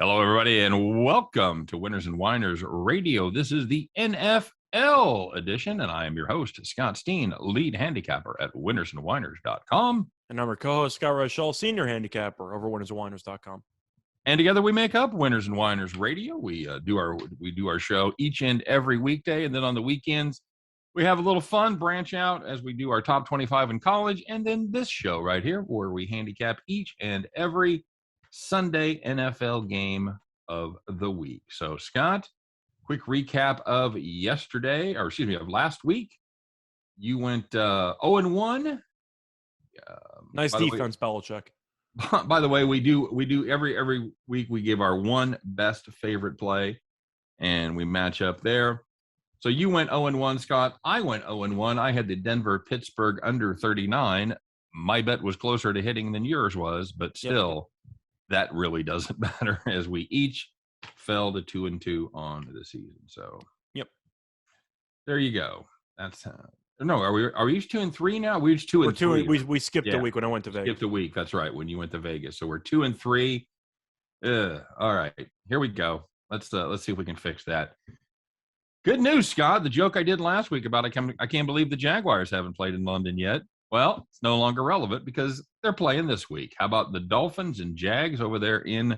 Hello, everybody, and welcome to Winners and Winers Radio. This is the NFL edition, and I am your host, Scott Steehn, lead handicapper at winnersandwiners.com. And I'm your co-host, Scott Reichel, senior handicapper over winnersandwiners.com. And together we make up Winners and Winers Radio. We do our show each and every weekday, and then on the weekends we have a little fun branch out as we do our top 25 in college, and then this show right here where we handicap each and every Sunday NFL game of the week. So, Scott, quick recap of last week. You went 0-1. Nice defense, Belichick. By the way, we do every week we give our one best favorite play, and we match up there. So you went 0-1, Scott. I went 0-1. I had the Denver-Pittsburgh under 39. My bet was closer to hitting than yours was, but still, that really doesn't matter as we each fell to 2-2 on the season. So, there you go. That's no. Are we each 2-3 now? We're each 2-3. We skipped a week when I went to Vegas. Skipped a week. That's right. When you went to Vegas, so we're 2-3. All right, here we go. Let's see if we can fix that. Good news, Scott. The joke I did last week about I can't believe the Jaguars haven't played in London yet. Well, it's no longer relevant because they're playing this week. How about the Dolphins and Jags over there in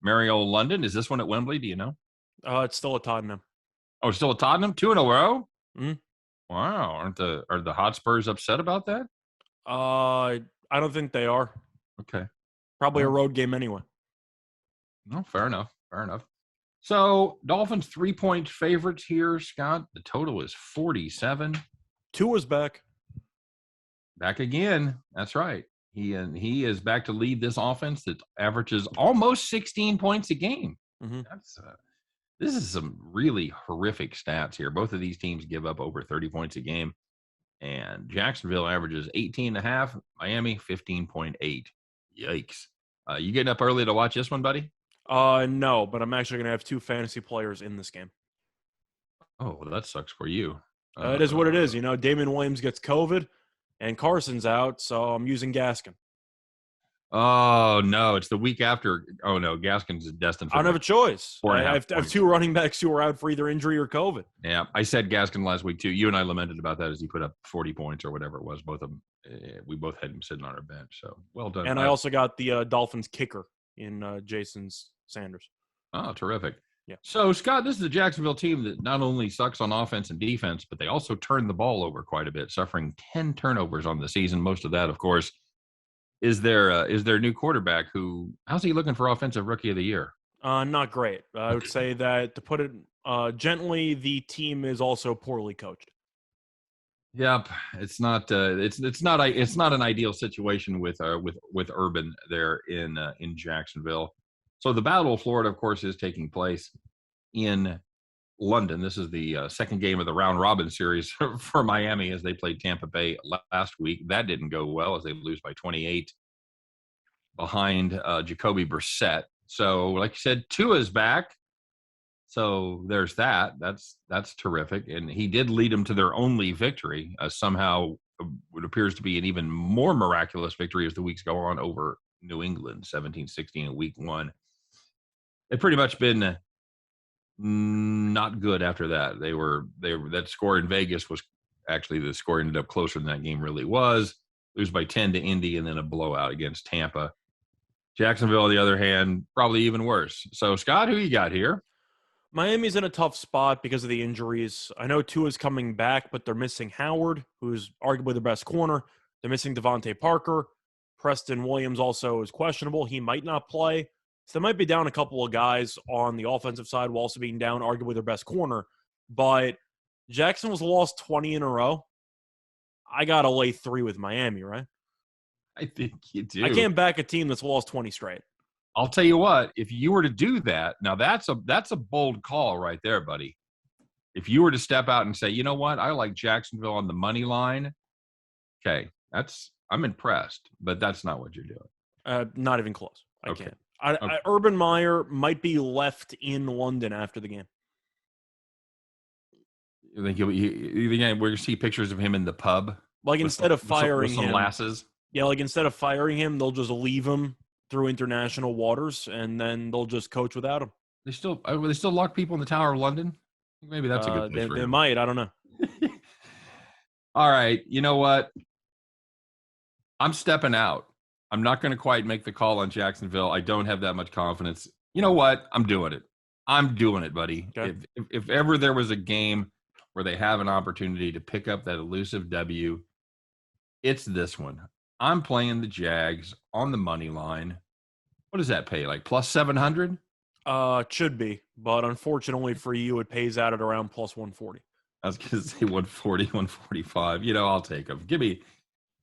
merry old London? Is this one at Wembley? Do you know? It's still at Tottenham. Oh, still at Tottenham? 2 in a row? Mm-hmm. Wow. Are the Hotspurs upset about that? I don't think they are. Okay. Probably a road game anyway. No, fair enough. So, Dolphins 3-point favorites here, Scott. The total is 47. Tua's back. Back again. That's right. He is back to lead this offense that averages almost 16 points a game. Mm-hmm. This is some really horrific stats here. Both of these teams give up over 30 points a game, and Jacksonville averages 18.5. Miami 15.8. Yikes! You getting up early to watch this one, buddy? No, but I'm actually going to have 2 fantasy players in this game. Oh, well, that sucks for you. It is what it is. You know, Damian Williams gets COVID. And Carson's out, so I'm using Gaskin. Oh, no. It's the week after. Oh, no. Gaskin's destined for I don't have a choice. I have 2 running backs who are out for either injury or COVID. Yeah, I said Gaskin last week, too. You and I lamented about that as he put up 40 points or whatever it was. Both of them. We both had him sitting on our bench, so well done. And I also got the Dolphins kicker in Jason's Sanders. Oh, terrific. Yeah. So, Scott, this is a Jacksonville team that not only sucks on offense and defense, but they also turn the ball over quite a bit, suffering 10 turnovers on the season. Most of that, of course, is their new quarterback how's he looking for Offensive Rookie of the Year? Not great. I would say that, to put it gently, the team is also poorly coached. Yep. It's not an ideal situation with Urban there in Jacksonville. So the Battle of Florida, of course, is taking place in London. This is the second game of the round-robin series for Miami as they played Tampa Bay last week. That didn't go well as they lose by 28 behind Jacoby Brissett. So, like you said, Tua's back. So there's that. That's terrific. And he did lead them to their only victory, somehow what appears to be an even more miraculous victory as the weeks go on over New England, 17-16 in week 1. They've pretty much been not good after that. That score in Vegas was actually the score ended up closer than that game really was. Lose by 10 to Indy and then a blowout against Tampa. Jacksonville, on the other hand, probably even worse. So, Scott, who you got here? Miami's in a tough spot because of the injuries. I know Tua's coming back, but they're missing Howard, who's arguably the best corner. They're missing Devontae Parker. Preston Williams also is questionable. He might not play. So they might be down a couple of guys on the offensive side while also being down arguably their best corner. But Jacksonville's lost 20 in a row. I got to lay 3 with Miami, right? I think you do. I can't back a team that's lost 20 straight. I'll tell you what, if you were to do that, now that's a bold call right there, buddy. If you were to step out and say, you know what, I like Jacksonville on the money line, okay, I'm impressed, but that's not what you're doing. Not even close. I Okay. can't. Okay. Urban Meyer might be left in London after the game. You think we're going to see pictures of him in the pub? Like, instead of firing some him, lasses? yeah, like instead of firing him, they'll just leave him through international waters, and then they'll just coach without him. They still lock people in the Tower of London. Maybe that's a good place for They him. might. I don't know. All right, you know what? I'm stepping out. I'm not going to quite make the call on Jacksonville. I don't have that much confidence. You know what? I'm doing it. I'm doing it, buddy. Okay. If ever there was a game where they have an opportunity to pick up that elusive W, it's this one. I'm playing the Jags on the money line. What does that pay? Like plus 700? It should be, but unfortunately for you, it pays out at around plus 140. I was going to say 140, 145. I'll take them. Give me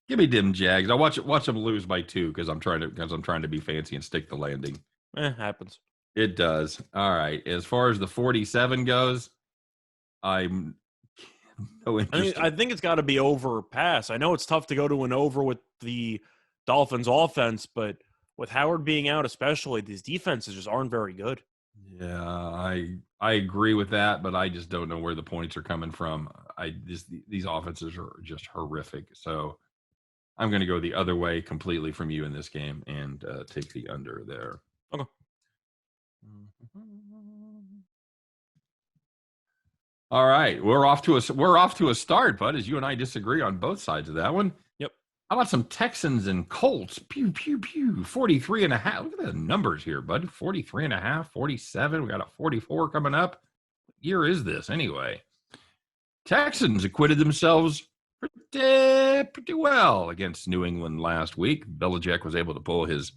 dim Jags. I watch them lose by 2 because I'm trying to be fancy and stick the landing. Happens. It does. All right. As far as the 47 goes, I'm no interest. I think it's got to be over pass. I know it's tough to go to an over with the Dolphins offense, but with Howard being out, especially, these defenses just aren't very good. Yeah, I agree with that, but I just don't know where the points are coming from. These offenses are just horrific. So I'm going to go the other way completely from you in this game and take the under there. Okay. All right, we're off to a start, bud. As you and I disagree on both sides of that one. Yep. How about some Texans and Colts? Pew pew pew. 43.5. Look at the numbers here, bud. 43.5, 47. We got a 44 coming up. What year is this anyway? Texans acquitted themselves pretty well against New England last week. Belichick was able to pull his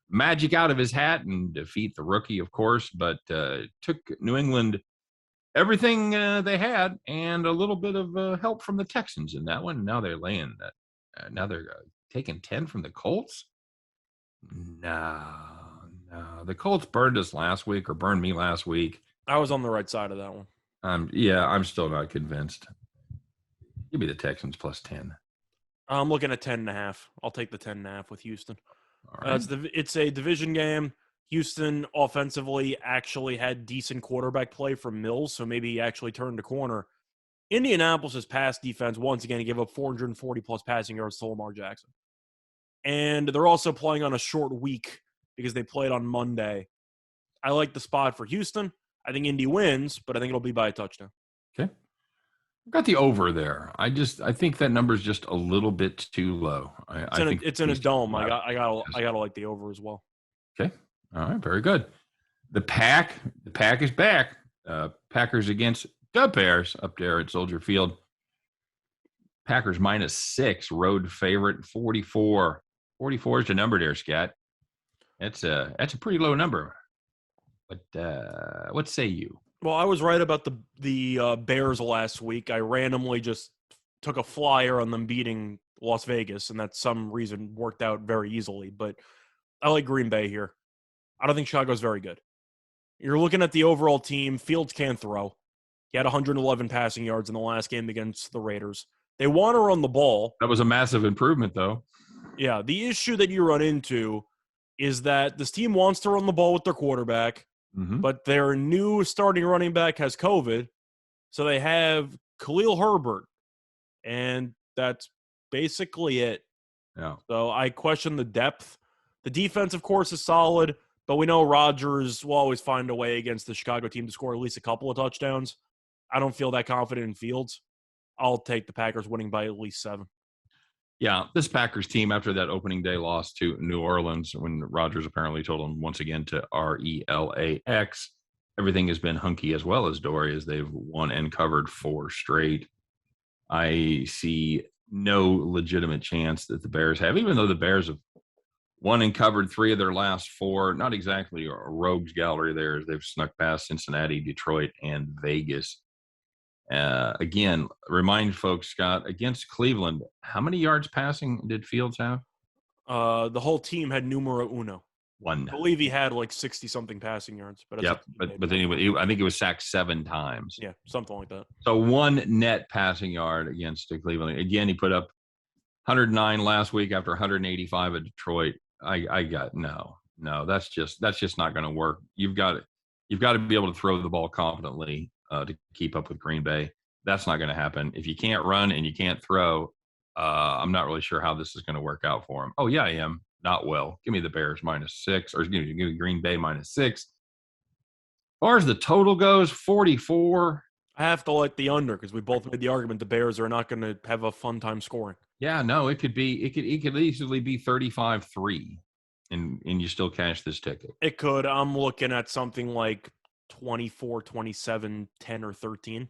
magic out of his hat and defeat the rookie, of course, but took New England everything they had and a little bit of help from the Texans in that one. Now they're laying that. Now they're taking 10 from the Colts. No. The Colts burned me last week. I was on the right side of that one. I'm still not convinced. Give me the Texans plus 10. I'm looking at 10.5. I'll take the 10.5 with Houston. All right. It's a division game. Houston offensively actually had decent quarterback play from Mills, so maybe he actually turned the corner. Indianapolis' pass defense, once again, gave up 440-plus passing yards to Lamar Jackson. And they're also playing on a short week because they played on Monday. I like the spot for Houston. I think Indy wins, but I think it'll be by a touchdown. Okay. Got the over there. I think that number is just a little bit too low. It's in a dome. I gotta like the over as well. Okay. All right. Very good. The pack is back. Packers against the Bears up there at Soldier Field. Packers -6, road favorite, 44. 44 is the number there, Scat. That's a pretty low number. But what say you? Well, I was right about the Bears last week. I randomly just took a flyer on them beating Las Vegas, and that some reason worked out very easily. But I like Green Bay here. I don't think Chicago's very good. You're looking at the overall team. Fields can't throw. He had 111 passing yards in the last game against the Raiders. They want to run the ball. That was a massive improvement, though. Yeah, the issue that you run into is that this team wants to run the ball with their quarterback, but their new starting running back has COVID, so they have Khalil Herbert, and that's basically it. Yeah. So I question the depth. The defense, of course, is solid, but we know Rodgers will always find a way against the Chicago team to score at least a couple of touchdowns. I don't feel that confident in Fields. I'll take the Packers winning by at least 7. Yeah, this Packers team, after that opening day loss to New Orleans, when Rodgers apparently told them once again to RELAX, everything has been hunky as well as dory as they've won and covered 4 straight. I see no legitimate chance that the Bears have, even though the Bears have won and covered 3 of their last 4. Not exactly a rogues gallery there as they've snuck past Cincinnati, Detroit, and Vegas. Again, remind folks, Scott, against Cleveland, how many yards passing did Fields have? The whole team had numero uno. 1. I believe he had like 60-something passing yards. But anyway, I think it was sacked 7 times. Yeah, something like that. So 1 net passing yard against Cleveland. Again, he put up 109 last week after 185 at Detroit. I got no. That's just not going to work. You've got to be able to throw the ball confidently to keep up with Green Bay. That's not going to happen. If you can't run and you can't throw, I'm not really sure how this is going to work out for him. Oh, yeah, I am. not well. Give me the Bears -6, or give me Green Bay -6. As far as the total goes, 44. I have to like the under because we both made the argument the Bears are not going to have a fun time scoring. Yeah, no, it could easily be 35-3, and you still cash this ticket. It could. I'm looking at something like 24, 27, 10, or 13.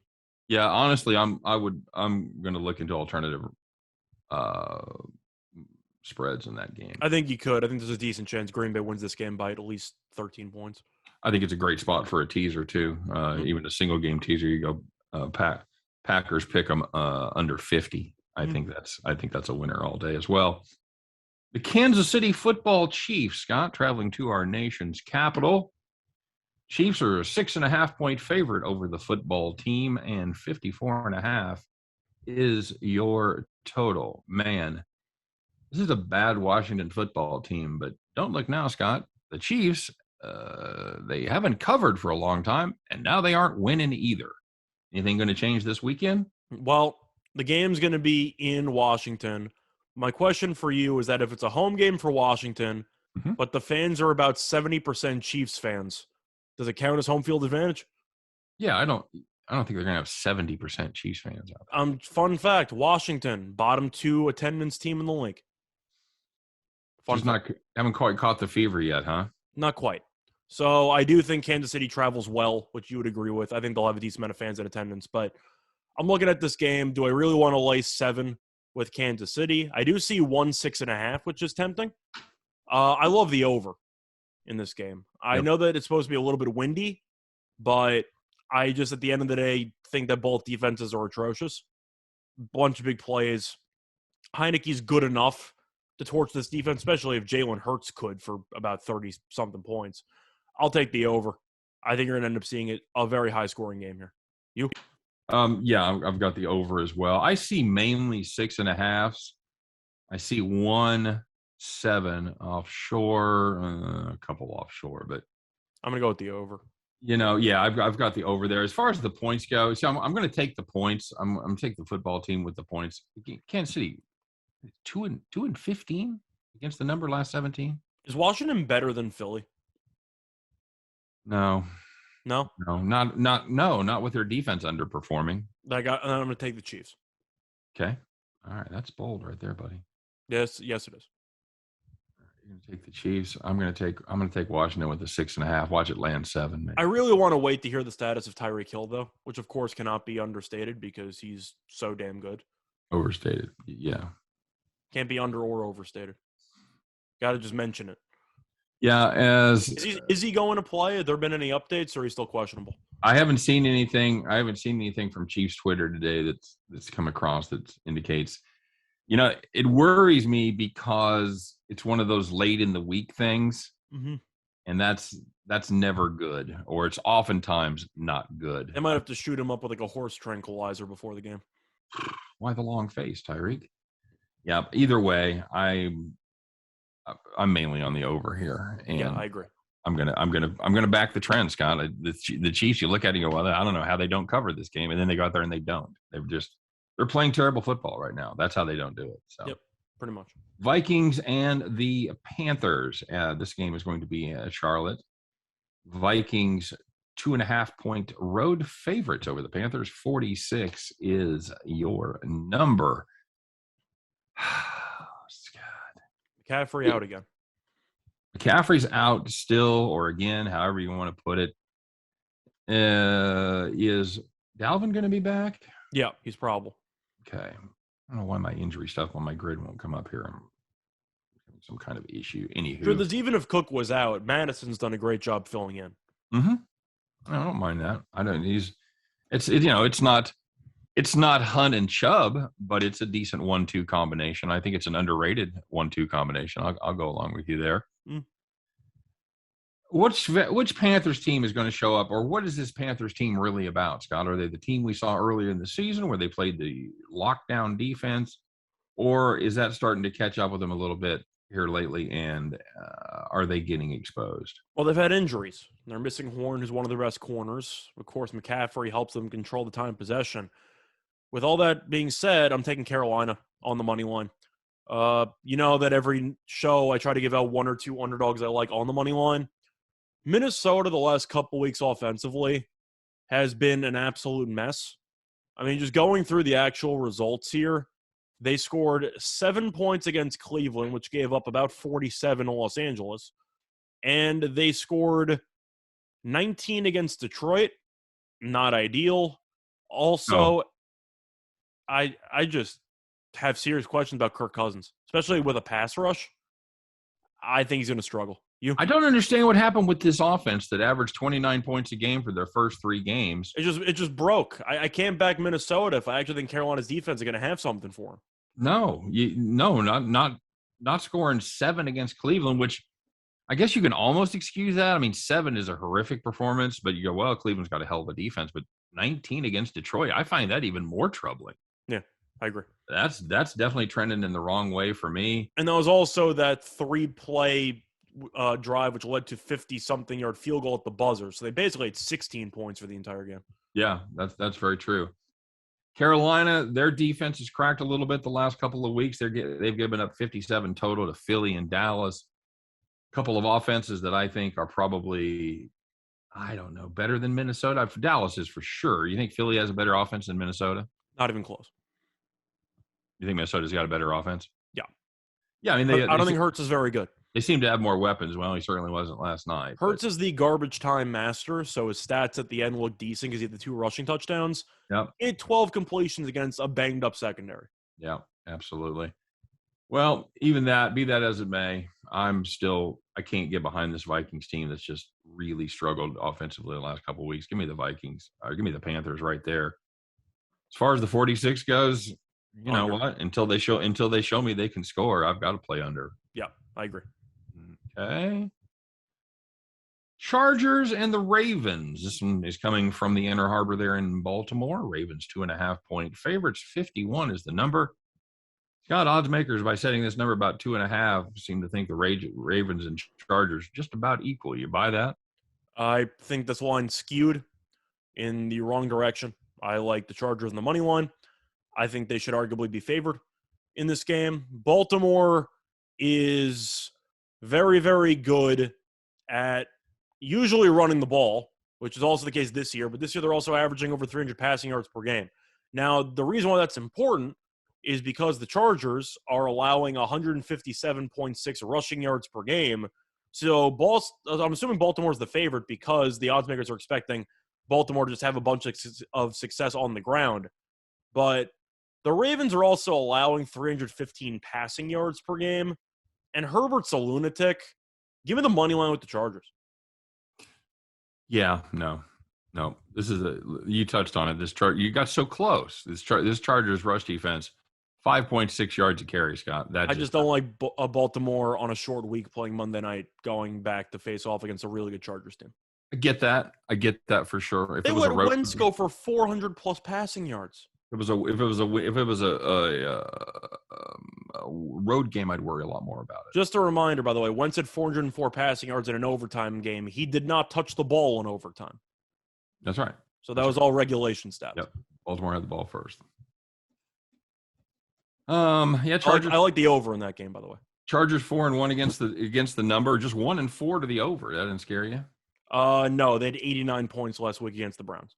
Yeah, honestly, I'm going to look into alternative uh, spreads in that game. I think you could. I think there's a decent chance Green Bay wins this game by at least 13 points. I think it's a great spot for a teaser too. Even a single game teaser, you go Packers pick them under 50. I think that's a winner all day as well. The Kansas City Football Chiefs, Scott, traveling to our nation's capital. Chiefs are a 6.5-point favorite over the football team, and 54.5 is your total. Man, this is a bad Washington football team, but don't look now, Scott. The Chiefs, they haven't covered for a long time, and now they aren't winning either. Anything going to change this weekend? Well, the game's going to be in Washington. My question for you is that if it's a home game for Washington, but the fans are about 70% Chiefs fans, does it count as home field advantage? Yeah, I don't think they're going to have 70% Chiefs fans out there. Fun fact, Washington, bottom 2 attendance team in the league. Haven't quite caught the fever yet, huh? Not quite. So I do think Kansas City travels well, which you would agree with. I think they'll have a decent amount of fans in attendance. But I'm looking at this game. Do I really want to lay 7 with Kansas City? I do see 6.5, which is tempting. I love the over in this game. I know that it's supposed to be a little bit windy, but I just, at the end of the day, think that both defenses are atrocious. Bunch of big plays. Heineke's good enough to torch this defense, especially if Jalen Hurts could for about 30-something points. I'll take the over. I think you're going to end up seeing a very high-scoring game here. You? Yeah, I've got the over as well. I see mainly 6.5s. I see 1-7 offshore, a couple offshore, but I'm going to go with the over. I've got the over there. As far as the points go, so I'm going to take the points. I'm going to take the football team with the points. Kansas City, 2-15 against the number last 17. Is Washington better than Philly? No, not with their defense underperforming. I'm going to take the Chiefs. Okay, all right, that's bold right there, buddy. Yes, it is. You're going to take the Chiefs. I'm going to take Washington with the 6.5. Watch it land 7. Maybe. I really want to wait to hear the status of Tyreek Hill, though, which of course cannot be understated because he's so damn good. Overstated, yeah. Can't be under or overstated. Got to just mention it. Yeah, is he going to play? Have there been any updates, or is he still questionable? I haven't seen anything. From Chiefs Twitter today that's come across that indicates. It worries me because it's one of those late in the week things, and that's never good, or it's oftentimes not good. They might have to shoot him up with like a horse tranquilizer before the game. Why the long face, Tyreek? Yeah. Either way, I'm mainly on the over here, and yeah, I agree. I'm gonna back the trend, Scott. The Chiefs, you look at it and go, well, I don't know how they don't cover this game, and then they go out there and they don't. They're playing terrible football right now. That's how they don't do it. So. Yep, pretty much. Vikings and the Panthers. This game is going to be at Charlotte. Vikings 2.5-point road favorites over the Panthers. 46 is your number. McCaffrey out again. McCaffrey's out still, or again, however you want to put it. Is Dalvin going to be back? Yeah, he's probable. Okay. I don't know why my injury stuff on my grid won't come up here. I'm having some kind of issue. Anywho. Sure, even if Cook was out, Madison's done a great job filling in. I don't mind that. It's not Hunt and Chubb, but it's a decent 1-2 combination. I think it's an underrated 1-2 combination. I'll go along with you there. Which Panthers team is going to show up, or what is this Panthers team really about, Scott? Are they the team we saw earlier in the season where they played the lockdown defense, or is that starting to catch up with them a little bit here lately, and are they getting exposed? Well, they've had injuries. They're missing Horn, who's one of their best corners. Of course, McCaffrey helps them control the time of possession. With all that being said, I'm taking Carolina on the money line. You know that every show I try to give out one or two underdogs I like on the money line. Minnesota the last couple weeks offensively has been an absolute mess. I mean, just going through the actual results here, they scored 7 points against Cleveland, which gave up about 47 to Los Angeles. And they scored 19 against Detroit. Not ideal. Also, No. I just have serious questions about Kirk Cousins, especially with a pass rush. I think he's going to struggle. You? I don't understand what happened with this offense that averaged 29 points a game for their first 3 games. It just broke. I can't back Minnesota if I actually think Carolina's defense is going to have something for him. No, not scoring 7 against Cleveland, which I guess you can almost excuse that. I mean, 7 is a horrific performance, but you go, well, Cleveland's got a hell of a defense, but 19 against Detroit, I find that even more troubling. Yeah, I agree. That's definitely trending in the wrong way for me. And there was also that 3-play drive, which led to 50-something yard field goal at the buzzer. So they basically had 16 points for the entire game. Yeah, that's very true. Carolina, their defense has cracked a little bit the last couple of weeks. They've given up 57 total to Philly and Dallas. A couple of offenses that I think are probably, I don't know, better than Minnesota. Dallas is for sure. You think Philly has a better offense than Minnesota? Not even close. You think Minnesota's got a better offense? Yeah. Yeah, I mean, I don't think Hurts is very good. They seem to have more weapons. Well, he certainly wasn't last night. Hurts is the garbage time master, so his stats at the end look decent because he had the 2 rushing touchdowns. Yep. He had 12 completions against a banged-up secondary. Yeah, absolutely. Well, even that, be that as it may, I can't get behind this Vikings team that's just really struggled offensively the last couple of weeks. Give me the Vikings. Give me the Panthers right there. As far as the 46 goes, you know what? Until they show me they can score, I've got to play under. Yeah, I agree. Okay. Chargers and the Ravens. This one is coming from the Inner Harbor there in Baltimore. Ravens 2.5-point favorites. 51 is the number. Scott, odds makers, by setting this number about 2.5, seem to think the Ravens and Chargers just about equal. You buy that? I think this line skewed in the wrong direction. I like the Chargers in the money line. I think they should arguably be favored in this game. Baltimore is very, very good at usually running the ball, which is also the case this year. But this year they're also averaging over 300 passing yards per game. Now, the reason why that's important is because the Chargers are allowing 157.6 rushing yards per game. So I'm assuming Baltimore is the favorite because the odds makers are expecting Baltimore to just have a bunch of success on the ground. But the Ravens are also allowing 315 passing yards per game. And Herbert's a lunatic. Give me the money line with the Chargers. Yeah, no. This is you touched on it. You got so close. This Chargers rush defense, 5.6 yards a carry, Scott. I just don't like Baltimore on a short week playing Monday night, going back to face off against a really good Chargers team. I get that for sure. They let Wentz go for 400 plus passing yards. If it was a road game, I'd worry a lot more about it. Just a reminder, by the way, Wentz had 404 passing yards in an overtime game. He did not touch the ball in overtime. That's right. So that was all regulation stats. Yep. Baltimore had the ball first. Yeah, Chargers. I like the over in that game, by the way. Chargers 4-1 against the number. Just 1-4 to the over. That didn't scare you? No, they had 89 points last week against the Browns.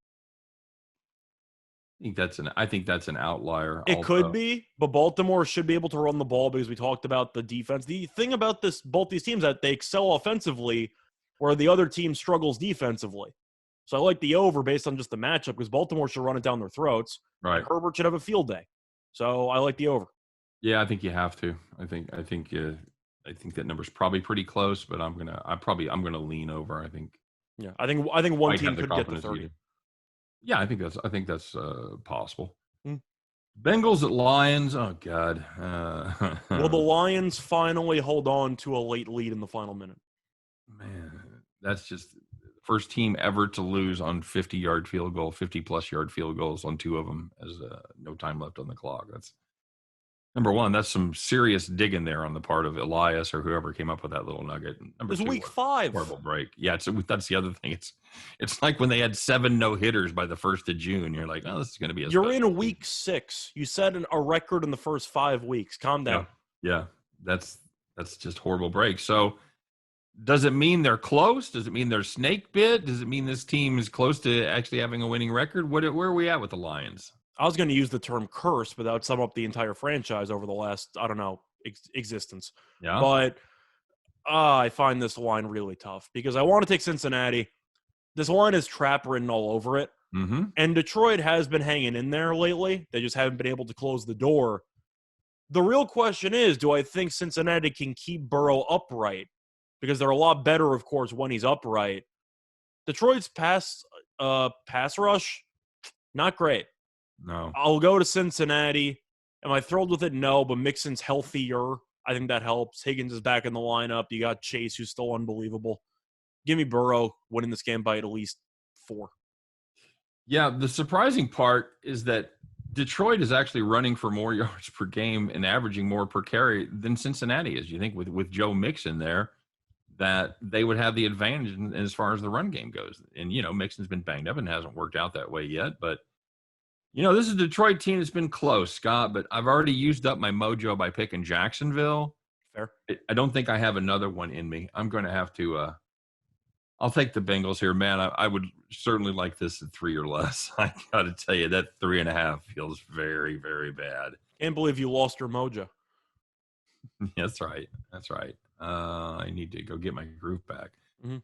I think that's an outlier. It could be, but Baltimore should be able to run the ball because we talked about the defense. The thing about both these teams, that they excel offensively where the other team struggles defensively. So I like the over based on just the matchup because Baltimore should run it down their throats. Right. Herbert should have a field day. So I like the over. Yeah, I think you have to. I think that number's probably pretty close, but I'm gonna lean over. I think. Yeah, I think one team could get to 30. Yeah, I think that's possible. Bengals at Lions. Oh God. Will the Lions finally hold on to a late lead in the final minute? Man, that's just the first team ever to lose on 50-plus yard field goals on 2 of them as no time left on the clock. That's number one. That's some serious digging there on the part of Elias or whoever came up with that little nugget. Number 2, week 5. Horrible break. Yeah, that's the other thing. It's like when they had 7 no-hitters by the 1st of June. You're like, oh, this is going to be You're in week 6. You set a record in the first 5 weeks. Calm down. Yeah, that's just horrible break. So does it mean they're close? Does it mean they're snake bit? Does it mean this team is close to actually having a winning record? Where are we at with the Lions? I was going to use the term curse, but that would sum up the entire franchise over the last, I don't know, existence. Yeah. But I find this line really tough because I want to take Cincinnati. This line is trap written all over it. Mm-hmm. And Detroit has been hanging in there lately. They just haven't been able to close the door. The real question is, do I think Cincinnati can keep Burrow upright? Because they're a lot better, of course, when he's upright. Detroit's pass rush, not great. No. I'll go to Cincinnati. Am I thrilled with it? No, but Mixon's healthier. I think that helps. Higgins is back in the lineup. You got Chase, who's still unbelievable. Give me Burrow winning this game by at least 4. Yeah, the surprising part is that Detroit is actually running for more yards per game and averaging more per carry than Cincinnati is. You think with Joe Mixon there that they would have the advantage as far as the run game goes. And, Mixon's been banged up and hasn't worked out that way yet. But, this is a Detroit team that's been close, Scott, but I've already used up my mojo by picking Jacksonville. Fair. I don't think I have another one in me. I'm going to have to I'll take the Bengals here, man. I would certainly like this at 3 or less. I got to tell you, that 3.5 feels very, very bad. Can't believe you lost your mojo. That's right. I need to go get my groove back. Mm-hmm.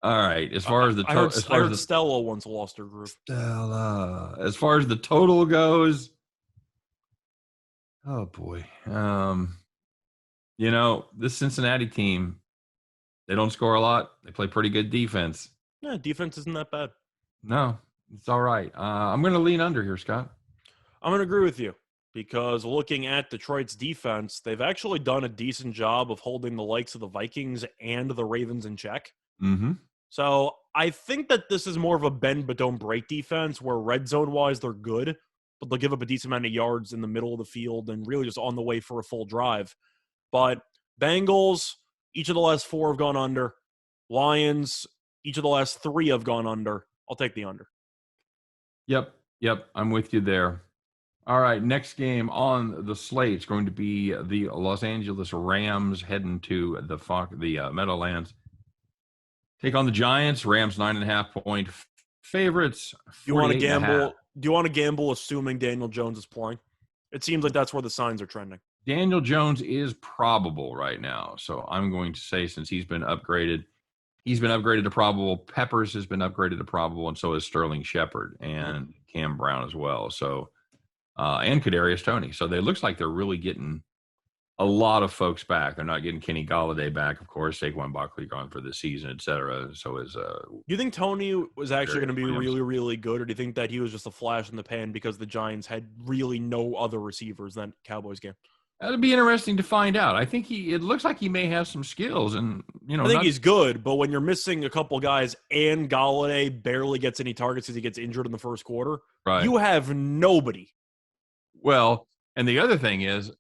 All right. As far as the I heard Stella once lost her groove. Stella. As far as the total goes, oh boy. This Cincinnati team, they don't score a lot. They play pretty good defense. Yeah, defense isn't that bad. No, it's all right. I'm going to lean under here, Scott. I'm going to agree with you because looking at Detroit's defense, they've actually done a decent job of holding the likes of the Vikings and the Ravens in check. Mm-hmm. So I think that this is more of a bend but don't break defense where red zone-wise they're good, but they'll give up a decent amount of yards in the middle of the field and really just on the way for a full drive. But Bengals, each of the last 4 have gone under. Lions, each of the last 3 have gone under. I'll take the under. Yep. I'm with you there. All right, next game on the slate is going to be the Los Angeles Rams heading to the Meadowlands. Take on the Giants. Rams 9.5-point favorites. Do you want to gamble? Do you want to gamble assuming Daniel Jones is playing? It seems like that's where the signs are trending. Daniel Jones is probable right now, so I'm going to say since he's been upgraded to probable. Peppers has been upgraded to probable, and so is Sterling Shepard and Cam Brown as well. So, and Kadarius Toney. So they looks like they're really getting a lot of folks back. They're not getting Kenny Golladay back, of course. Saquon Barkley gone for the season, et cetera. So is Do you think Toney was actually going to be really, really good, or do you think that he was just a flash in the pan because the Giants had really no other receivers than Cowboys game? That'd be interesting to find out. I think it looks like he may have some skills, and I think he's good. But when you're missing a couple guys and Golladay barely gets any targets because he gets injured in the first quarter, right, you have nobody. Well, and the other thing is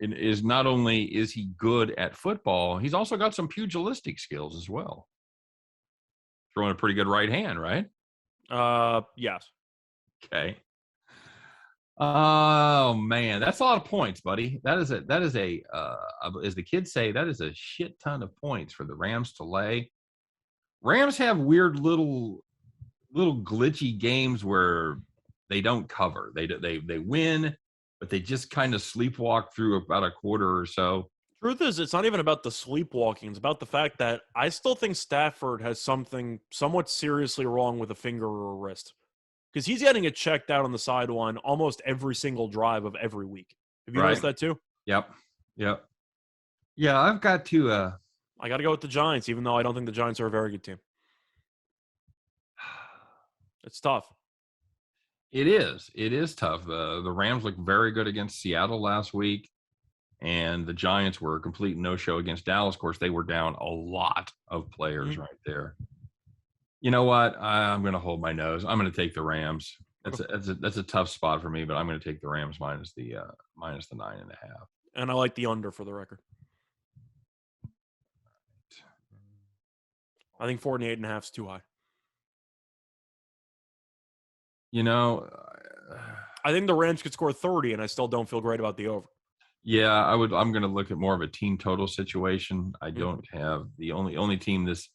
not only is he good at football, he's also got some pugilistic skills as well. Throwing a pretty good right hand, right? Yes. Okay. Oh man, that's a lot of points, buddy. That is a as the kids say, that is a shit ton of points for the Rams to lay. Rams have weird little glitchy games where they don't cover. They win, but they just kind of sleepwalk through about a quarter or so. Truth is, it's not even about the sleepwalking. It's about the fact that I still think Stafford has something somewhat seriously wrong with a finger or a wrist. Because he's getting it checked out on the sideline almost every single drive of every week. Have you noticed that too? Yep. Yeah, I've got to I got to go with the Giants, even though I don't think the Giants are a very good team. It's tough. It is tough. The Rams looked very good against Seattle last week, and the Giants were a complete no-show against Dallas. Of course, they were down a lot of players right there. You know what? I'm going to hold my nose. I'm going to take the Rams. That's a tough spot for me, but I'm going to take the Rams minus the 9.5. And I like the under for the record. I think 48.5 is too high. I think the Rams could score 30, and I still don't feel great about the over. Yeah, I'm going to look at more of a team total situation. I Mhm. don't have the only team this.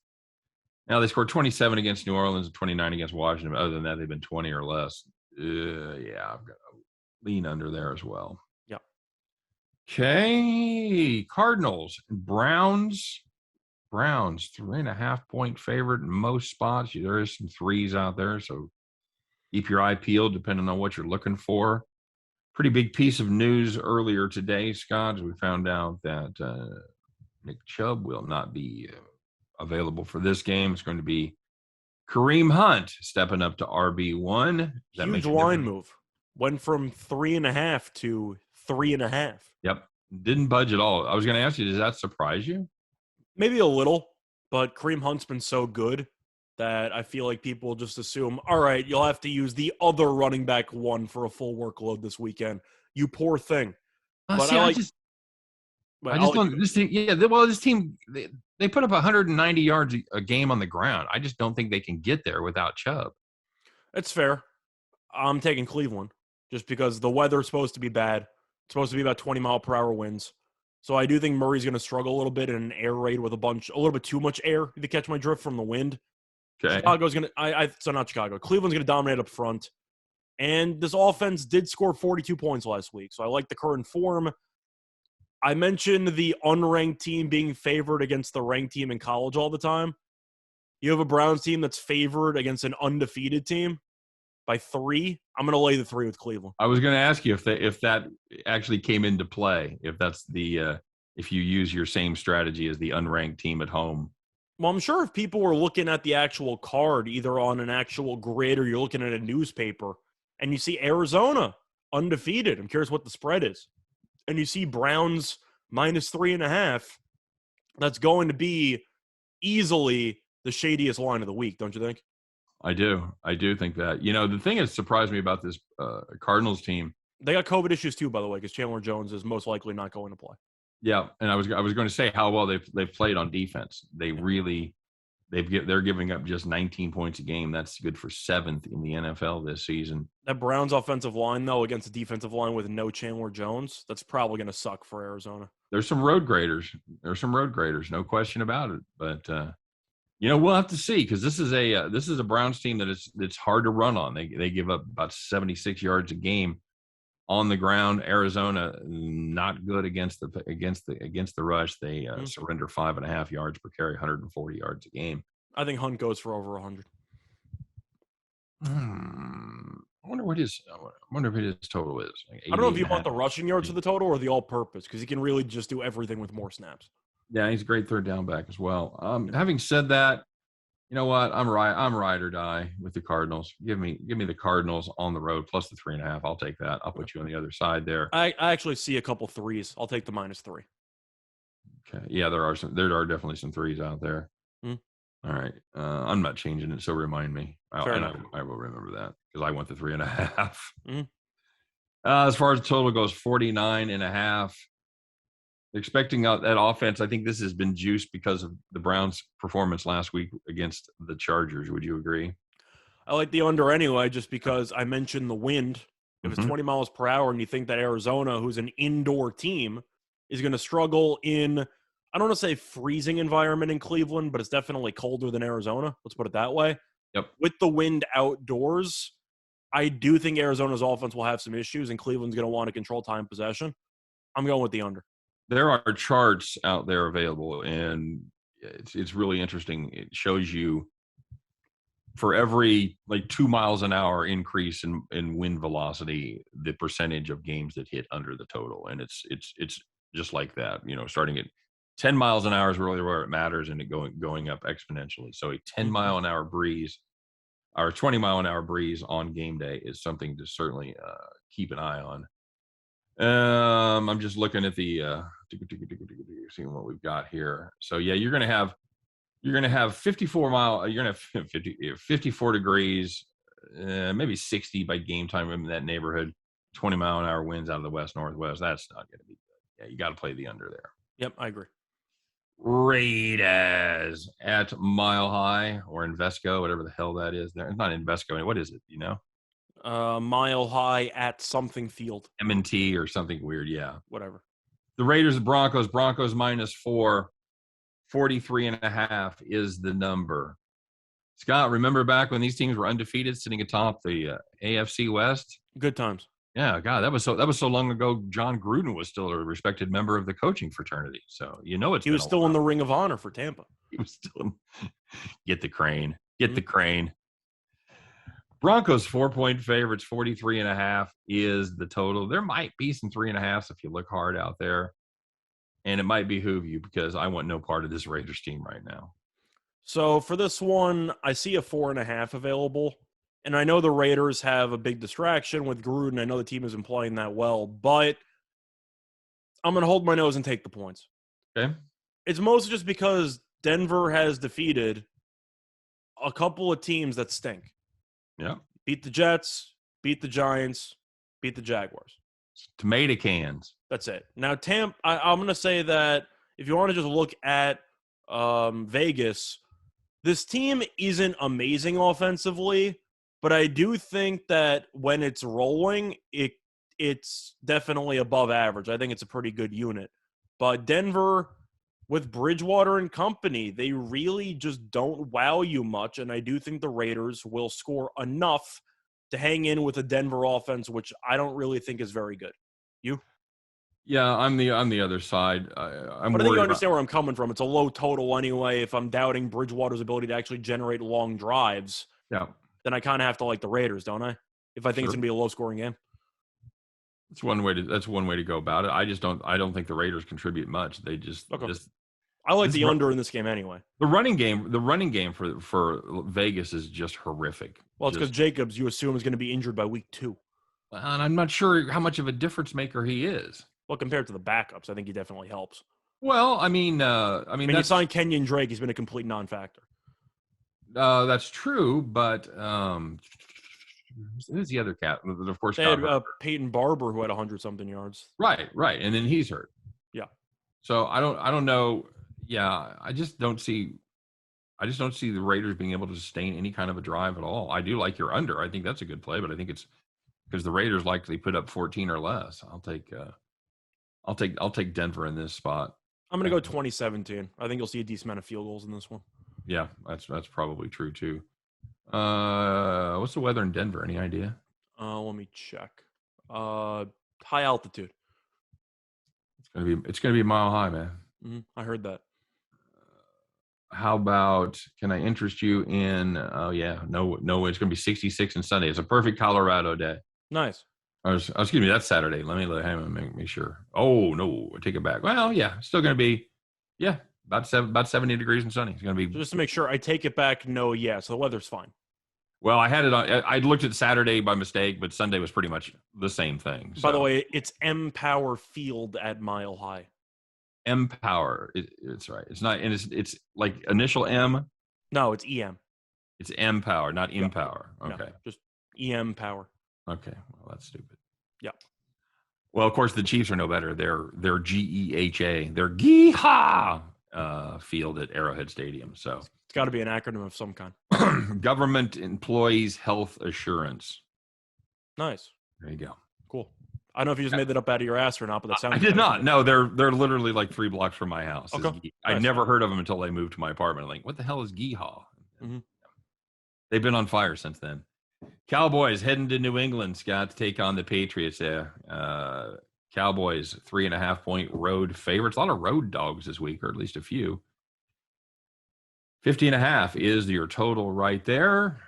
Now they scored 27 against New Orleans and 29 against Washington. Other than that, they've been 20 or less. Yeah, I've got to lean under there as well. Yeah. Okay, Cardinals and Browns. Browns 3.5 point favorite in most spots. There is some threes out there, so keep your eye peeled depending on what you're looking for. Pretty big piece of news earlier today, Scott, as we found out that Nick Chubb will not be available for this game. It's going to be Kareem Hunt stepping up to RB1. Does that Huge make a line difference? move. Went from 3.5 to 3.5. Yep. Didn't budge at all. I was going to ask you, does that surprise you? Maybe a little, but Kareem Hunt's been so good that I feel like people just assume, all right, you'll have to use the other running back one for a full workload this weekend. You poor thing. But See, I like. I I'll just let you don't. go. This team, yeah. Well, this team, they put up 190 yards a game on the ground. I just don't think they can get there without Chubb. It's fair. I'm taking Cleveland just because the weather's supposed to be bad. It's supposed to be about 20-mile-per-hour winds. So I do think Murray's going to struggle a little bit in an air raid with a little bit too much air to catch my drift from the wind. Okay. Chicago's going to, so not Chicago. Cleveland's going to dominate up front. And this offense did score 42 points last week. So I like the current form. I mentioned the unranked team being favored against the ranked team in college all the time. You have a Browns team that's favored against an undefeated team by 3. I'm going to lay the 3 with Cleveland. I was going to ask you if that actually came into play. If that's if you use your same strategy as the unranked team at home. Well, I'm sure if people were looking at the actual card, either on an actual grid or you're looking at a newspaper, and you see Arizona undefeated, I'm curious what the spread is, and you see Browns minus 3.5, that's going to be easily the shadiest line of the week, don't you think? I do think that. The thing that surprised me about this Cardinals team. They got COVID issues too, by the way, because Chandler Jones is most likely not going to play. Yeah, and I was going to say how well they've played on defense. They're giving up just 19 points a game. That's good for 7th in the NFL this season. That Browns offensive line, though, against a defensive line with no Chandler Jones, that's probably going to suck for Arizona. There's some road graders. No question about it. But we'll have to see because this is a Browns team that's hard to run on. They give up about 76 yards a game on the ground. Arizona not good against the rush. They surrender 5.5 yards per carry, 140 yards a game. I think Hunt goes for over 100. I wonder what his total is. Like I don't know if you want 88.5. the rushing yards for the total or the all-purpose because he can really just do everything with more snaps. Yeah, he's a great third down back as well. Having said that, you know what? I'm ride or die with the Cardinals. Give me the Cardinals on the road plus the 3.5. I'll take that. I'll put you on the other side there. I actually see a couple threes. I'll take the -3. Okay. Yeah, there are definitely some threes out there. All right. I'm not changing it, so remind me. I will remember that because I want the 3.5. As far as the total goes, 49.5. Expecting that offense, I think this has been juiced because of the Browns' performance last week against the Chargers. Would you agree? I like the under anyway, just because I mentioned the wind. If it's 20 miles per hour and you think that Arizona, who's an indoor team, is going to struggle in, I don't want to say freezing environment in Cleveland, but it's definitely colder than Arizona. Let's put it that way. Yep. With the wind outdoors, I do think Arizona's offense will have some issues, and Cleveland's going to want to control time possession. I'm going with the under. There are charts out there available, and it's really interesting. It shows you for every 2 miles an hour increase in wind velocity, the percentage of games that hit under the total, and it's just like that. Starting at 10 miles an hour is really where it matters, and it going up exponentially. So a 10-mile-an-hour breeze or 20-mile-an-hour breeze on game day is something to certainly keep an eye on. I'm just looking at the seeing what we've got here. So yeah, you're gonna have 54 degrees, maybe 60 by game time in that neighborhood. 20-mile-an-hour winds out of the west northwest. That's not gonna be good. Yeah, you got to play the under there. Yep, I agree. Raiders at Mile High or Invesco, whatever the hell that is. There, it's not Invesco. What is it? Mile High at something field. M&T or something weird. Yeah, whatever. The Raiders and Broncos. Broncos -4. 43.5 is the number. Scott, remember back when these teams were undefeated, sitting atop the AFC West? Good times. Yeah, God, that was so long ago. John Gruden was still a respected member of the coaching fraternity. So he was still in the Ring of Honor for Tampa. He was still get the crane, the crane. Broncos 4-point favorites, 43.5 is the total. There might be some 3.5s if you look hard out there, and it might behoove you because I want no part of this Raiders team right now. So for this one, I see a 4.5 available. And I know the Raiders have a big distraction with Gruden. I know the team isn't playing that well, but I'm going to hold my nose and take the points. Okay. It's mostly just because Denver has defeated a couple of teams that stink. Yeah. Beat the Jets, beat the Giants, beat the Jaguars. Tomato cans. That's it. Now, I'm going to say that if you want to just look at Vegas, this team isn't amazing offensively, but I do think that when it's rolling, it's definitely above average. I think it's a pretty good unit. But Denver, with Bridgewater and company, they really just don't wow you much, and I do think the Raiders will score enough to hang in with a Denver offense, which I don't really think is very good. You? Yeah, I'm the other side. But I think you understand where I'm coming from. It's a low total anyway. If I'm doubting Bridgewater's ability to actually generate long drives, then I kind of have to like the Raiders, don't I? If I think it's going to be a low-scoring game. That's one way to go about it. I don't think the Raiders contribute much. They just I like the under in this game anyway. The running game for Vegas is just horrific. Well, it's because Jacobs, you assume, is going to be injured by week 2. And I'm not sure how much of a difference maker he is. Well, compared to the backups, I think he definitely helps. Well, I mean, you signed Kenyon Drake. He's been a complete non-factor. That's true, but who's the other cat? Of course, they had Peyton Barber, who had 100-something yards. Right, and then he's hurt. Yeah. So I don't know. Yeah, I just don't see the Raiders being able to sustain any kind of a drive at all. I do like your under. I think that's a good play, but I think it's because the Raiders likely put up 14 or less. I'll take Denver in this spot. I'm going to go 2017. I think you'll see a decent amount of field goals in this one. Yeah, that's probably true too. What's the weather in Denver? Any idea? Let me check. High altitude. It's gonna be a mile high, man. Mm-hmm. I heard that. How about, can I interest you in? Oh yeah, no, it's gonna be 66 and Sunday. It's a perfect Colorado day. Nice. Excuse me, that's Saturday. Let me make sure. Oh no, I take it back. Well, yeah, still gonna be, about 70 degrees and sunny. It's gonna be. Just to make sure, I take it back. No, so the weather's fine. Well, I had it on. I looked at Saturday by mistake, but Sunday was pretty much the same thing. So. By the way, it's M Power Field at Mile High. M Power. It's right. It's not, and it's like initial M. No, it's EM. It's M Power, not M Power. Okay, no, just EM Power. Okay, well that's stupid. Yeah. Well, of course the Chiefs are no better. They're GEHA. They're Geehaw Field at Arrowhead Stadium. So it's got to be an acronym of some kind. Government Employees Health Assurance. Nice. There you go. Cool. I don't know if you just made that up out of your ass or not, but that sounds. I did not. No, they're literally like 3 blocks from my house. Okay. I never heard of them until they moved to my apartment. I'm like, what the hell is Geehaw? Mm-hmm. They've been on fire since then. Cowboys heading to New England, Scott, to take on the Patriots there. Cowboys 3.5-point road favorites. A lot of road dogs this week, or at least a few. 50.5 is your total right there.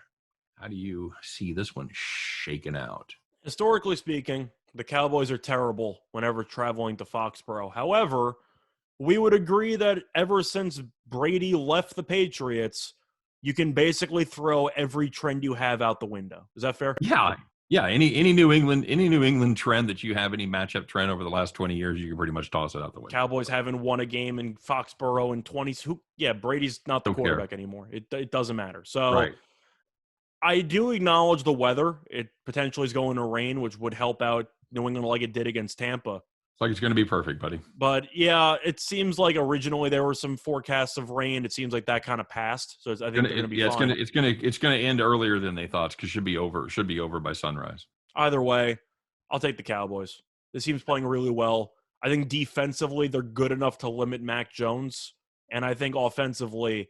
How do you see this one shaking out? Historically speaking, the Cowboys are terrible whenever traveling to Foxborough. However, we would agree that ever since Brady left the Patriots, you can basically throw every trend you have out the window. Is that fair? Yeah. Any New England trend that you have, any matchup trend over the last 20 years, you can pretty much toss it out the window. Cowboys haven't won a game in Foxborough in 20s. Brady's not the quarterback anymore. It doesn't matter. So right. I do acknowledge the weather. It potentially is going to rain, which would help out New England like it did against Tampa. It's like it's going to be perfect, buddy. But yeah, it seems like originally there were some forecasts of rain. It seems like that kind of passed. So I think they're going to be fine. It's going to end earlier than they thought because should be over by sunrise. Either way, I'll take the Cowboys. This team's playing really well. I think defensively, they're good enough to limit Mac Jones. And I think offensively,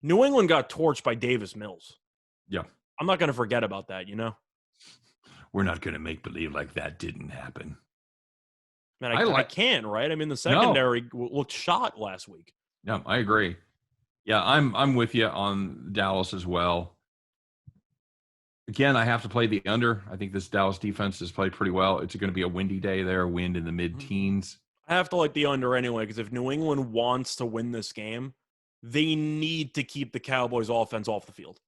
New England got torched by Davis Mills. Yeah. I'm not going to forget about that, you know? We're not going to make believe like that didn't happen. Man, I can't, right? I mean, the secondary looked shot last week. Yeah, I agree. Yeah, I'm with you on Dallas as well. Again, I have to play the under. I think this Dallas defense has played pretty well. It's going to be a windy day there, wind in the mid-teens. I have to like the under anyway, because if New England wants to win this game, they need to keep the Cowboys offense off the field.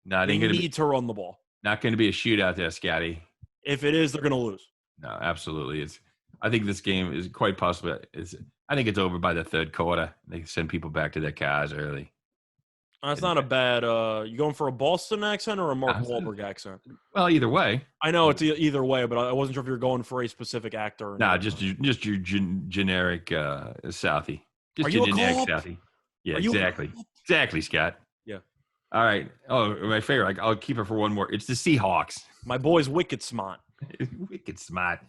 They need to run the ball. Not going to be a shootout there, Scotty. If it is, they're going to lose. No, absolutely. I think this game is quite possible. I think it's over by the third quarter. They send people back to their cars early. That's not a bad. You going for a Boston accent or a Mark Wahlberg accent? Well, either way. I know it's either way, but I wasn't sure if you were going for a specific actor. No, just your generic Southie. Just Are your you generic Southie. Yeah, exactly, Scott. Yeah. All right. Oh, my favorite. I'll keep it for one more. It's the Seahawks. My boy's wicked smart. Wicked smart.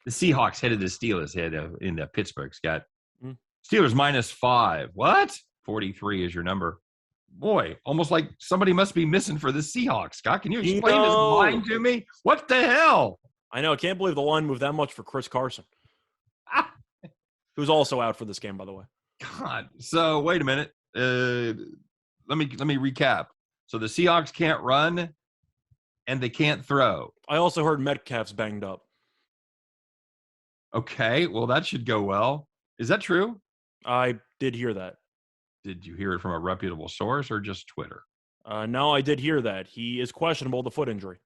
The Seahawks headed the Steelers in Pittsburgh, Scott. Steelers -5. What? 43 is your number. Boy, almost like somebody must be missing for the Seahawks. Scott, can you explain this line to me? What the hell? I know. I can't believe the line moved that much for Chris Carson, who's also out for this game, by the way. God. So wait a minute. Let me recap. So the Seahawks can't run, and they can't throw. I also heard Metcalf's banged up. Okay, well that should go well. Is that true? I did hear that. Did you hear it from a reputable source or just Twitter? No, I did hear that. He is questionable with the foot injury.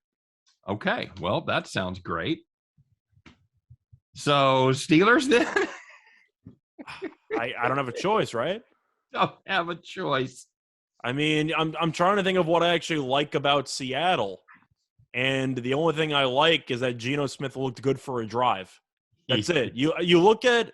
Okay, well, that sounds great. So, Steelers then? I don't have a choice, right? Don't have a choice. I mean, I'm trying to think of what I actually like about Seattle. And the only thing I like is that Geno Smith looked good for a drive. That's it. You look at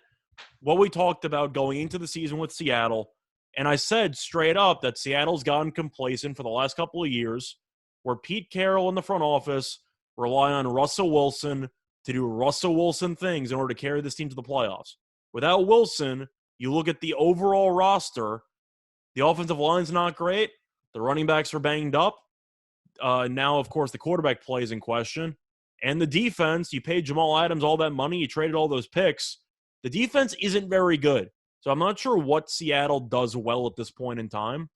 what we talked about going into the season with Seattle, and I said straight up that Seattle's gotten complacent for the last couple of years, where Pete Carroll in the front office rely on Russell Wilson to do Russell Wilson things in order to carry this team to the playoffs. Without Wilson, you look at the overall roster, the offensive line's not great. The running backs are banged up. Now, of course, the quarterback play is in question. And the defense, you paid Jamal Adams all that money, you traded all those picks. The defense isn't very good. So I'm not sure what Seattle does well at this point in time.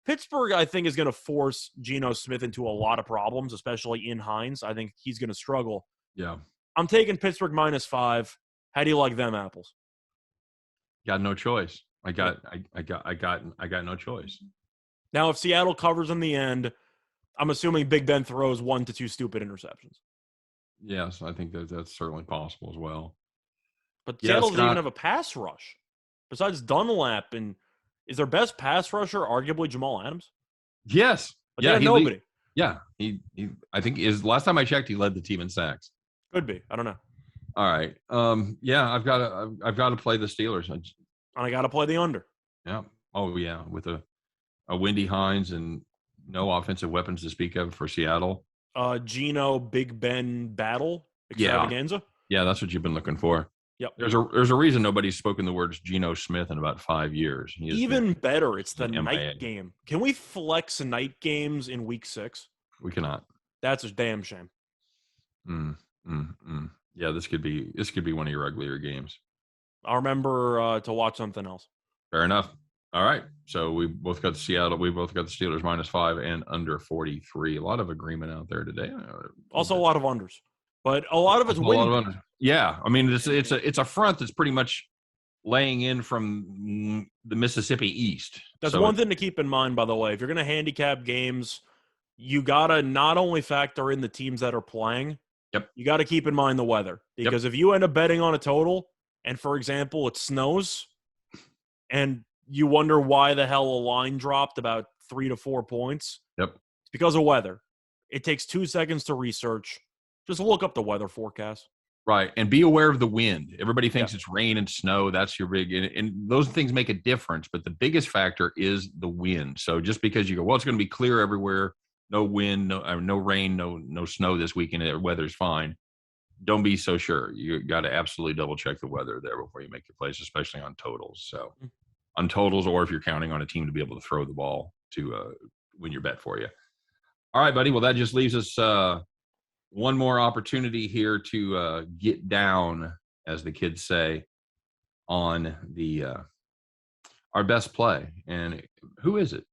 Pittsburgh, I think, is going to force Geno Smith into a lot of problems, especially in Hines. I think he's going to struggle. Yeah. I'm taking Pittsburgh -5. How do you like them apples? Got no choice. I got no choice. Now, if Seattle covers in the end, I'm assuming Big Ben throws 1 to 2 stupid interceptions. Yes, I think that's certainly possible as well. But Seattle doesn't even have a pass rush. Besides Dunlap, and is their best pass rusher arguably Jamal Adams? Yes. But they have nobody. He I think last time I checked, he led the team in sacks. Could be. I don't know. All right. I've got to play the Steelers. And I got to play the under. Yeah. Oh yeah, with a Windy Hines and no offensive weapons to speak of for Seattle. Geno Big Ben battle extravaganza. Yeah, that's what you've been looking for. Yep. There's a reason nobody's spoken the words Geno Smith in about 5 years. Even better, it's the night game. Can we flex night games in week 6? We cannot. That's a damn shame. Yeah, this could be one of your uglier games. I'll remember to watch something else. Fair enough. All right. So we both got Seattle. We both got the Steelers -5 and under 43. A lot of agreement out there today. Also, a lot of unders, but a lot of it's windy. Yeah, I mean it's a front that's pretty much laying in from the Mississippi East. That's one thing to keep in mind, by the way. If you're going to handicap games, you gotta not only factor in the teams that are playing. Yep. You got to keep in mind the weather, because if you end up betting on a total, and for example it snows, and you wonder why the hell a line dropped about 3 to 4 points. Yep. It's because of weather. It takes 2 seconds to research. Just look up the weather forecast. Right. And be aware of the wind. Everybody thinks it's rain and snow. That's your big, and those things make a difference. But the biggest factor is the wind. So just because you go, well, it's going to be clear everywhere, no wind, no rain, no snow this weekend, the weather's fine. don't be so sure. You got to absolutely double check the weather there before you make your plays, especially on totals. So on totals, or if you're counting on a team to be able to throw the ball to win your bet for you. All right, buddy. Well, that just leaves us one more opportunity here to get down, as the kids say, on the our best play. And who is it?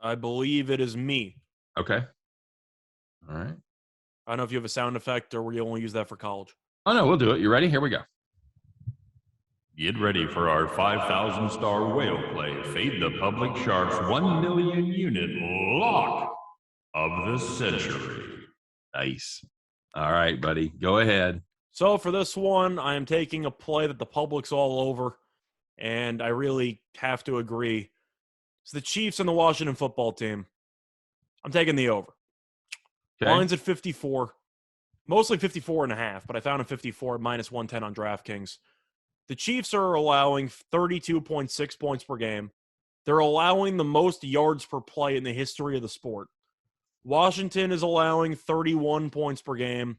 I believe it is me. Okay. All right. I don't know if you have a sound effect or will you only use that for college? Oh, no, we'll do it. You ready? Here we go. Get ready for our 5,000 star whale play. Fade the Public Sharks 1 million unit lock of the century. Nice. All right, buddy. Go ahead. So for this one, I am taking a play that the public's all over, and I really have to agree. It's the Chiefs and the Washington football team. I'm taking the over. Okay. Line's at 54. Mostly 54.5, but I found a 54 at minus 110 on DraftKings. The Chiefs are allowing 32.6 points per game. They're allowing the most yards per play in the history of the sport. Washington is allowing 31 points per game.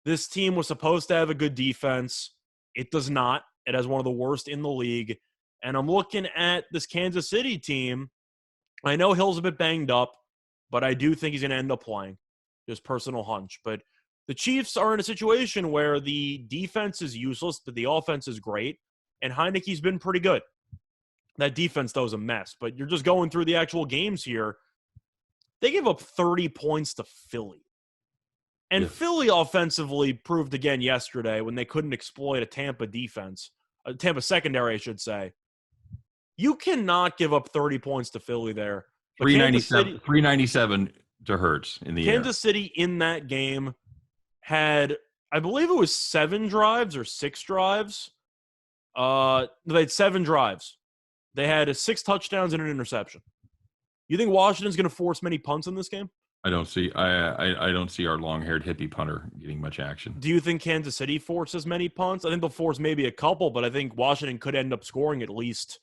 This team was supposed to have a good defense. It does not. It has one of the worst in the league. And I'm looking at this Kansas City team. I know Hill's a bit banged up, but I do think he's going to end up playing. Just personal hunch. But the Chiefs are in a situation where the defense is useless, but the offense is great. And Heineke's been pretty good. That defense, though, is a mess. But you're just going through the actual games here. They gave up 30 points to Philly. And Philly offensively proved again yesterday when they couldn't exploit a Tampa defense, a Tampa secondary, I should say. You cannot give up 30 points to Philly there. 397 to Hurts in the Kansas City in that game had, I believe it was 7 drives or 6 drives. They had 7 drives. They had 6 touchdowns and an interception. You think Washington's going to force many punts in this game? I don't see our long-haired hippie punter getting much action. Do you think Kansas City forces many punts? I think they'll force maybe a couple, but I think Washington could end up scoring at least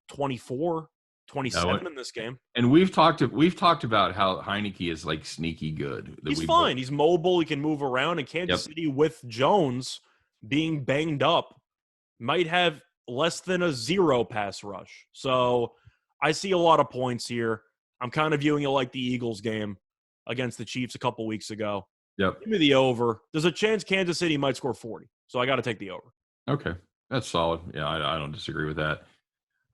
24, 27 in this game. And we've talked about how Heineke is like sneaky good. He's fine. He's mobile. He can move around. And Kansas City with Jones being banged up might have less than a 0 pass rush. So I see a lot of points here. I'm kind of viewing it like the Eagles game against the Chiefs a couple weeks ago. Yep. Give me the over. There's a chance Kansas City might score 40. So I got to take the over. Okay. That's solid. Yeah, I don't disagree with that.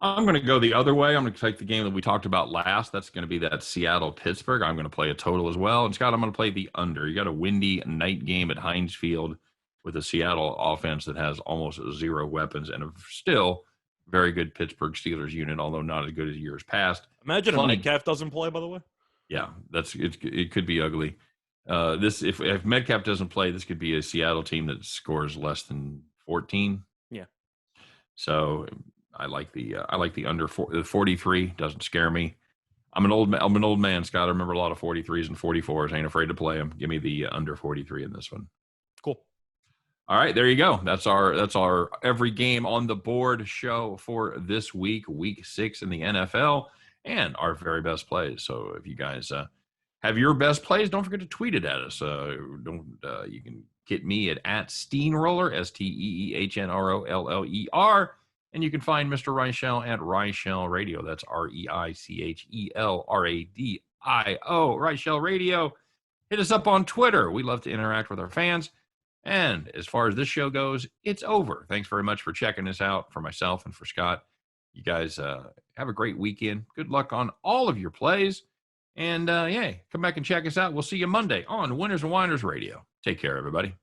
I'm going to go the other way. I'm going to take the game that we talked about last. That's going to be that Seattle-Pittsburgh. I'm going to play a total as well. And Scott, I'm going to play the under. You got a windy night game at Heinz Field with a Seattle offense that has almost 0 weapons and a still very good Pittsburgh Steelers unit, although not as good as years past. Imagine if Metcalf doesn't play, by the way. Yeah, it could be ugly. If Metcalf doesn't play, this could be a Seattle team that scores less than 14. Yeah. So I like the under 43. Doesn't scare me. I'm an old man, Scott. I remember a lot of 43s and 44s. I ain't afraid to play them. Give me the under 43 in this one. Cool. All right, there you go. That's our every game on the board show for this week, week 6 in the NFL, and our very best plays. So if you guys have your best plays, don't forget to tweet it at us. You can get me at Steehroller, SteehnRoller, and you can find Mr. Reichel at Reichel Radio. That's REICHELRADIO, Reichel Radio. Hit us up on Twitter. We love to interact with our fans. And as far as this show goes, it's over. Thanks very much for checking us out, for myself and for Scott. You guys have a great weekend. Good luck on all of your plays. And, come back and check us out. We'll see you Monday on Winners and Winers Radio. Take care, everybody.